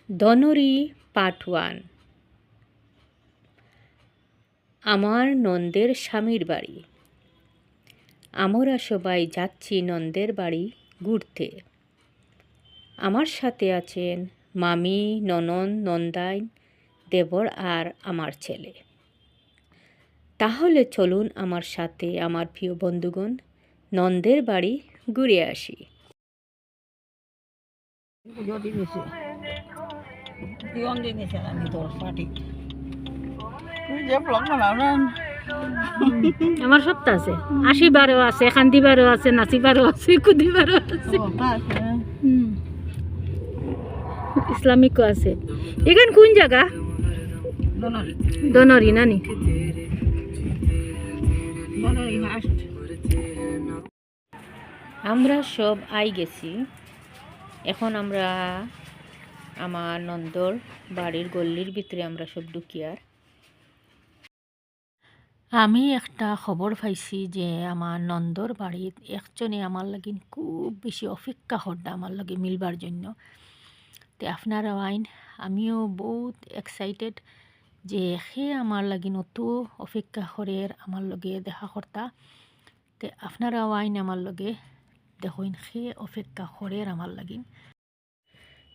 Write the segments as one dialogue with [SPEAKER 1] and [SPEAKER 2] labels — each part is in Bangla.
[SPEAKER 1] ধনরি পার্ট 1। আমার নন্দের স্বামীর বাড়ি। আমরা সবাই যাচ্ছি নন্দের বাড়ি ঘুরতে। আমার সাথে আছেন মামি, ননদ, নন্দাইন, দেবর আর আমার ছেলে। তাহলে চলুন আমার সাথে আমার প্রিয় বন্ধুগণ নন্দের বাড়ি ঘুরে আসি। আমার সপ্তাহ আছে, আসিবারও আছে, কান্দিবারও আছে, নাচিবারও আছে, কুদিবারও আছে, ইসলামিকও আছে। এখানে কোন জায়গা? দনরি নানি। আমরা সব আই গেছি। এখন আমরা আমার নন্দর বাড়ির গল্লির ভিতরে আমরা সব ঢুকিয়ার। আমি একটা খবর পাইছি যে আমার নন্দর বাড়ির একজনে আমার লাগি খুব বেশি অপেক্ষা হরদা আমার লগে মিলবার জন্য। তো আপনারা আইন, আমিও বহুত এক্সাইটেড যে সে আমার লাগি অত অপেক্ষা করে আমার লগে দেখা করতা। তো আপনারা আইন আমার লগে দেখুন সে অপেক্ষা করে আমার লাগিন।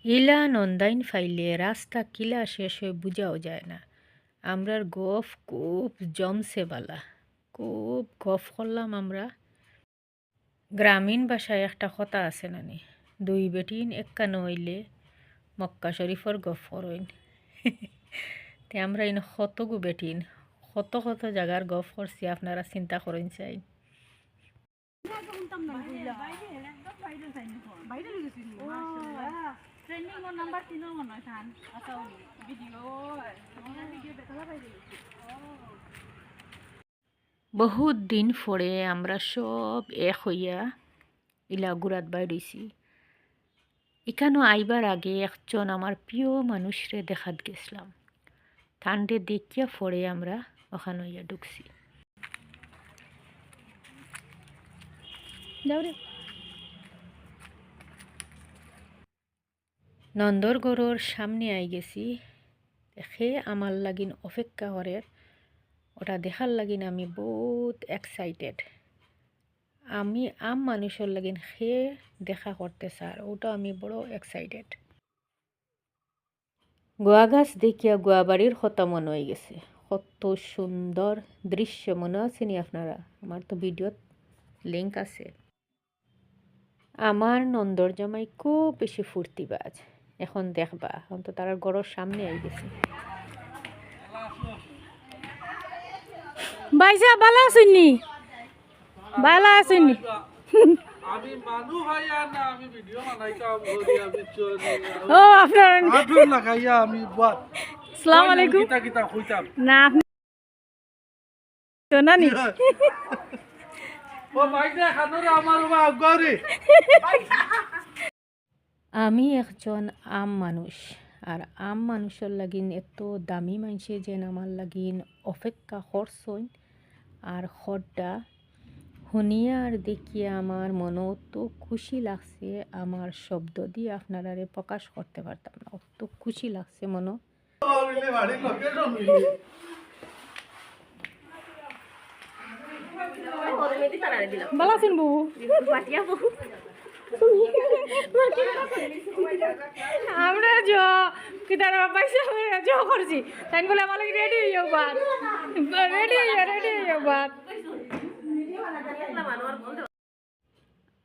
[SPEAKER 1] ইলা নন্দাইন ফাইলে রাস্তা কিলা শেষ হয়ে বুঝাও যায় না। আমরার গফ খুব জমছে বালা, খুব গফ করলাম আমরা। গ্রামীণ ভাষায় একটা কথা আছে নানি, দুই বেটিন একখানো হইলে মক্কা শরীফর গফ করইন। তে আমরা ইন কতগু বেটিন কত কত জায়গার গফ করছি, আপনারা চিন্তা করেন চাই। বহুত দিন পরে আমরা সব এক হইয়া ইলা গুড়াত বাইরেছি। এখানে আইবার আগে একজন আমার প্রিয় মানুষরে দেখাত গেছিলাম। ঠান্ডে দেখিয়া পরে আমরা ওখানে হইয়া ঢুকছি। নন্দরগড়ের সামনে আই গেছি। সে আমার লাগিন অপেক্ষা করে, ওটা দেখার লাগিন আমি বহুত এক্সাইটেড। আমি মানুষের লাগিন সে দেখা করতে চার, ওটা আমি বড় এক্সাইটেড। গোয়া গাছ দেখিয়া গোয়া বাড়ির কথা মনে হয়ে গেছে। কত সুন্দর দৃশ্য, মনে আছে নি আপনারা? আমার তো ভিডিওত লিঙ্ক আছে। আমার নন্দর জামাই খুব বেশি ফুর্তিবাজ। এখন দেখবা, এখন তো তার ঘরের সামনে আই গেছে। বাইসা ভালো আছেননি? ভালো আছেননি?
[SPEAKER 2] আমি মানু ভাইয়া না, আমি ভিডিও বানাইতাম গরিয়া বিচনি।
[SPEAKER 1] ও আপনার
[SPEAKER 2] আটুন লাগাইয়া আমি বাত।
[SPEAKER 1] আসসালামু আলাইকুম।
[SPEAKER 2] কিতা কিতা কইতাম
[SPEAKER 1] না আপনি তো নানি।
[SPEAKER 2] ও ভাইটা খানোরে আমার মা গরি।
[SPEAKER 1] আমি একজন মানুষ, আর মানুষের লাগিন এত দামি মানুষে যেন আমার লাগিন অপেক্ষা করছইন আর খড্ডা শুনিয়া আর দেখিয়া আমার মনে অত খুশি লাগছে, আমার শব্দ দিয়ে আপনারা প্রকাশ করতে পারতাম না, অত খুশি লাগছে মনে। ভালো আছেন বউ? আমরা কিতার পয়সা করছি তাই বলে আমার রেডি হইও বাদ, রেডি হইও বাদ।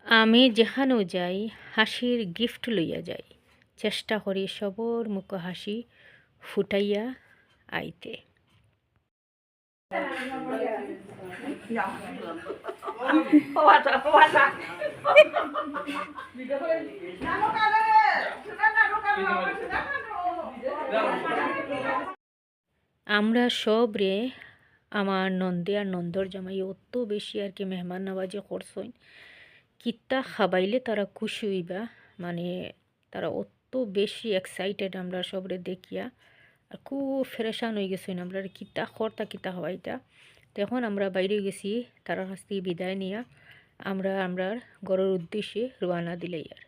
[SPEAKER 1] আমি যেখানেও যাই হাসির গিফট লইয়া যাই, চেষ্টা করি সবর মুখ হাসি ফুটাইয়া আইতে। আমরা সব রে আমার নন্দে আর নন্দর জামাই অত বেশি আর কি মেহমান নওয়াজি করছইন, কিতা খাবাইলে তারা খুশি হইবা, মানে তারা অত বেশি এক্সাইটেড আমরা সবরে দেখিয়া। আর খুব ফ্রেশান হয়ে গেছেন আমরা, কিতা খরতা কিতা হওয়াইটা। তখন আমরা বাইরে গেছি, তারা কাছ থেকে বিদায় নিয়া আমরা ঘরের উদ্দেশ্যে রওনা দিলাই। আর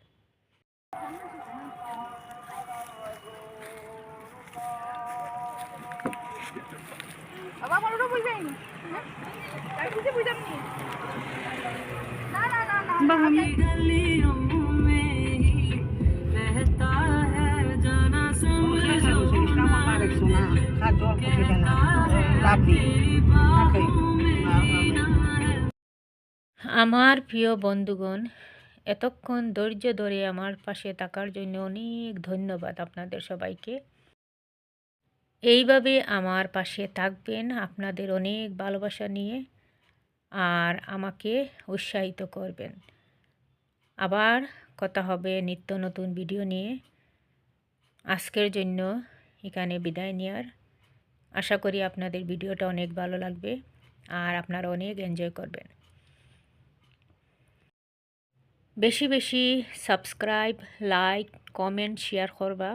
[SPEAKER 3] বাবা বড় বুঝবেন তাই কিছু বুঝাম নি না না না না বাবা
[SPEAKER 4] गलियों में ही रहता है जाना समझो ना कहता है तेरी बाहों में ही ना है।
[SPEAKER 1] আমার প্রিয় বন্ধুগণ, এতক্ষণ ধৈর্য ধরে আমার পাশে থাকার জন্য অনেক ধন্যবাদ আপনাদের সবাইকে। এইভাবে আমার পাশে থাকবেন আপনাদের অনেক ভালোবাসা নিয়ে, আর আমাকে উৎসাহিত করবেন। আবার কথা হবে নিত্য নতুন ভিডিও নিয়ে। আজকের জন্য এখানে বিদায় নেওয়ার। আশা করি আপনাদের ভিডিওটা অনেক ভালো লাগবে আর আপনারা অনেক এনজয় করবেন। বেশি বেশি সাবস্ক্রাইব, লাইক, কমেন্ট, শেয়ার করবা।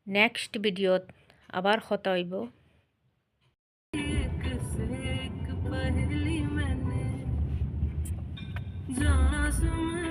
[SPEAKER 1] নেক্সট ভিডিওত আবার কথা হইব।
[SPEAKER 4] एक से एक पहेली मैंने जाना समझ